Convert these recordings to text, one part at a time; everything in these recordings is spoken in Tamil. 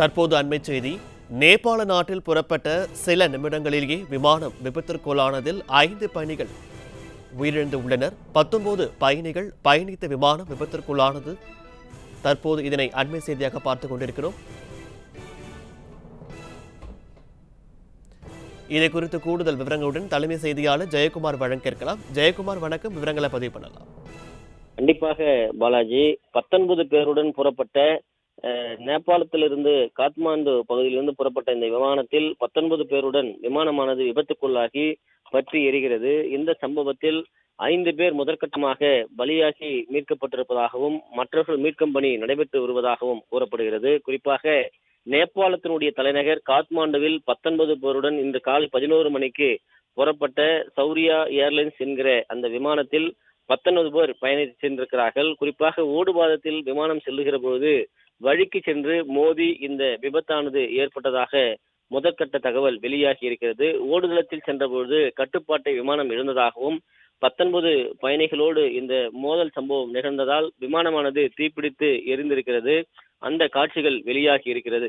தற்போது அண்மைச் செய்தி. நேபாள நாட்டில் புறப்பட்ட சில நிமிடங்களிலேயே விமானம் விபத்திற்குள்ளானதில் 5 பயணிகள் உயிரிழந்துள்ளனர். 19 பயணிகள் பயணித்த விமானம் விபத்திற்குள்ளானது. தற்போது இதனை அண்மை செய்தியாக பார்த்துக் கொண்டிருக்கிறோம். இதை குறித்து கூடுதல் விவரங்களுடன் தலைமை செய்தியாளர் ஜெயக்குமார் வழங்க இருக்கலாம். ஜெயக்குமார், வணக்கம். விவரங்களை பதிவு பண்ணலாம். கண்டிப்பாக பாலாஜி. 19 பேருடன் புறப்பட்ட நேபாளத்திலிருந்து காத்மாண்டு பகுதியிலிருந்து புறப்பட்ட இந்த விமானத்தில் 19 பேருடன் விமானமானது விபத்துக்குள்ளாகி பற்றி எரிகிறது. இந்த சம்பவத்தில் 5 பேர் முதற்கட்டமாக பலியாகி மீட்கப்பட்டிருப்பதாகவும் மற்றவர்கள் மீட்கும் பணி நடைபெற்று வருவதாகவும் கூறப்படுகிறது. குறிப்பாக நேபாளத்தினுடைய தலைநகர் காத்மாண்டுவில் 19 பேருடன் இன்று காலை 11 மணிக்கு புறப்பட்ட சௌரியா ஏர்லைன்ஸ் என்கிற அந்த விமானத்தில் 19 பேர் பயணித்து சென்றிருக்கிறார்கள். குறிப்பாக ஓடுபாதத்தில் விமானம் செல்லுகிற போது வழிக்கு சென்று மோதி இந்த விபத்தானது ஏற்பட்டதாக முதற்கட்ட தகவல் வெளியாகி இருக்கிறது. ஓடுதளத்தில் சென்றபோது கட்டுப்பாட்டை விமானம் இழந்ததாகவும் 19 பயணிகளோடு இந்த மோதல் சம்பவம் நிகழ்ந்ததால் விமானமானது தீப்பிடித்து எரிந்திருக்கிறது. அந்த காட்சிகள் வெளியாகி இருக்கிறது.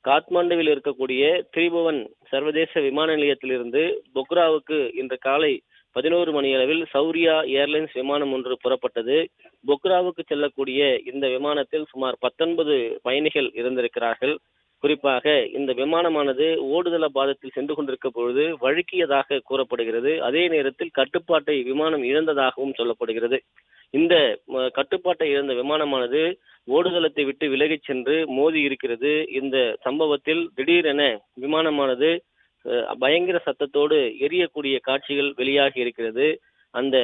காத்மாண்டுவில் இருக்கக்கூடிய திரிபுவன் சர்வதேச விமான நிலையத்திலிருந்து பொக்ராவுக்கு இன்று காலை 11 மணியளவில் சௌரியா ஏர்லைன்ஸ் விமானம் ஒன்று புறப்பட்டது. பொக்ராவுக்கு செல்லக்கூடிய இந்த விமானத்தில் சுமார் 19 பயணிகள் இருந்திருக்கிறார்கள். குறிப்பாக இந்த விமானமானது ஓடுதள பாதத்தில் சென்று கொண்டிருக்க பொழுது வழுக்கியதாக கூறப்படுகிறது. அதே நேரத்தில் கட்டுப்பாட்டை விமானம் இழந்ததாகவும் சொல்லப்படுகிறது. இந்த கட்டுப்பாட்டை இழந்த விமானமானது ஓடுதளத்தை விட்டு விலகிச் சென்று மோதி இருக்கிறது. இந்த சம்பவத்தில் திடீரென விமானமானது பயங்கர சத்தத்தோடு எரியக்கூடிய காட்சிகள் வெளியாகி இருக்கிறது. அந்த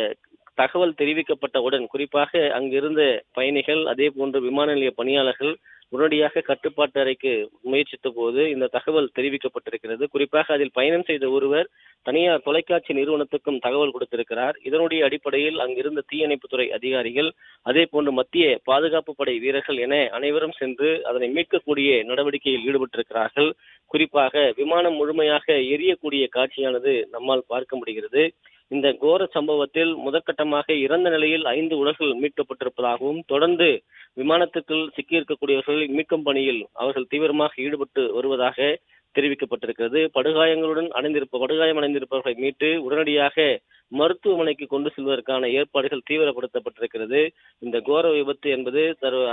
தகவல் தெரிவிக்கப்பட்டவுடன் குறிப்பாக அங்கிருந்த பயணிகள் அதே போன்று விமான நிலைய பணியாளர்கள் உடனடியாக கட்டுப்பாட்டு அறைக்கு முயற்சித்த போது இந்த தகவல் தெரிவிக்கப்பட்டிருக்கிறது. குறிப்பாக அதில் பயணம் செய்த ஒருவர் தனியார் தொலைக்காட்சி நிறுவனத்துக்கும் தகவல் கொடுத்திருக்கிறார். இதனுடைய அடிப்படையில் அங்கிருந்த தீயணைப்புத்துறை அதிகாரிகள் அதே போன்று மத்திய பாதுகாப்பு படை வீரர்கள் என அனைவரும் சென்று அதனை மீட்கக்கூடிய நடவடிக்கையில் ஈடுபட்டிருக்கிறார்கள். குறிப்பாக விமானம் முழுமையாக எரியக்கூடிய காட்சியானது நம்மால் பார்க்க முடிகிறது. இந்த கோர சம்பவத்தில் முதற்கட்டமாக இறந்த நிலையில் 5 உடல்கள் மீட்கப்பட்டிருப்பதாகவும் தொடர்ந்து விமானத்துக்குள் சிக்கியிருக்கக்கூடியவர்கள் மீட்கும் பணியில் அவர்கள் தீவிரமாக ஈடுபட்டு வருவதாக தெரிவிக்கப்பட்டிருக்கிறது. படுகாயம் அடைந்திருப்பவர்களை மீட்டு உடனடியாக மருத்துவமனைக்கு கொண்டு செல்வதற்கான ஏற்பாடுகள் தீவிரப்படுத்தப்பட்டிருக்கிறது. இந்த கோர விபத்து என்பது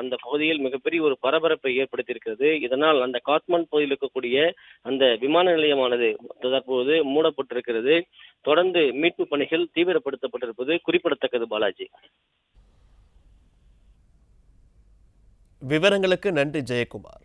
அந்த பகுதியில் மிகப்பெரிய ஒரு பரபரப்பை ஏற்படுத்தியிருக்கிறது. இதனால் அந்த காத்மாண்டு பகுதியில் இருக்கக்கூடிய அந்த விமான நிலையமானது தற்போது மூடப்பட்டிருக்கிறது. தொடர்ந்து மீட்பு பணிகள் தீவிரப்படுத்தப்பட்டிருப்பது குறிப்பிடத்தக்கது. பாலாஜி, விவரங்களுக்கு நன்றி ஜெயக்குமார்.